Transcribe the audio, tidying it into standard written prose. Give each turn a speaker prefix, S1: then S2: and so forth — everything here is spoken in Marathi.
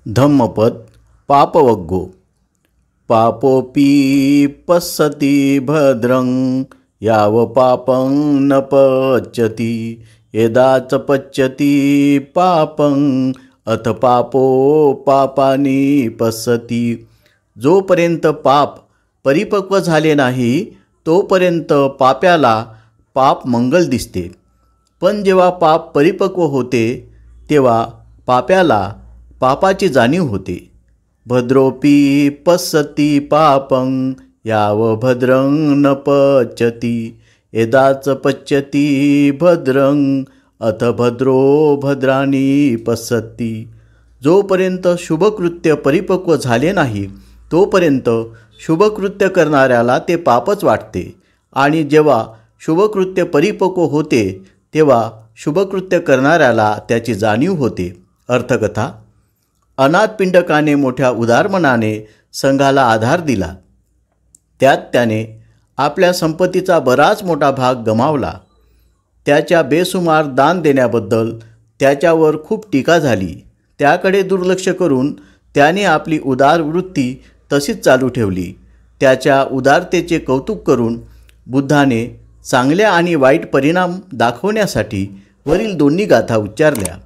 S1: धम्मपद पापवग्गो। पापोपि पश्यति भद्रं याव पापं न पच्यति यदा च पच्यति पापं अथ पापो पापानि पश्यति। जोपर्यंत पाप परिपक्व झाले नाही तोपर्यंत पाप्याला पाप मंगल दिसते, पण जेव्हा पाप परिपक्व होते तेव्हा पाप्याला पापाची जाणीव होते। भद्रोपि पश्यति पापं याव भद्रं न पच्यति यदा च पच्यति भद्रं अथ भद्रो भद्राणि पश्यति। जोपर्यंत शुभकृत्य परिपक्व झाले नाही तोपर्यंत शुभकृत्य करणाऱ्याला ते पापच वाटते, आणि जेव्हा शुभकृत्य परिपक्व होते तेव्हा शुभकृत्य करणाऱ्याला त्याची जाणीव होते। अर्थकथा। अनाथ पिंडकाने मोठ्या उदारमनाने संघाला आधार दिला, त्यात त्याने आपल्या संपत्तीचा बराच मोठा भाग गमावला। त्याच्या बेसुमार दान देण्याबद्दल त्याच्यावर खूप टीका झाली। त्याकडे दुर्लक्ष करून त्याने आपली उदार वृत्ती तशीच चालू ठेवली। त्याच्या उदारतेचे कौतुक करून बुद्धाने चांगल्या आणि वाईट परिणाम दाखवण्यासाठी वरील दोन्ही गाथा उच्चारल्या।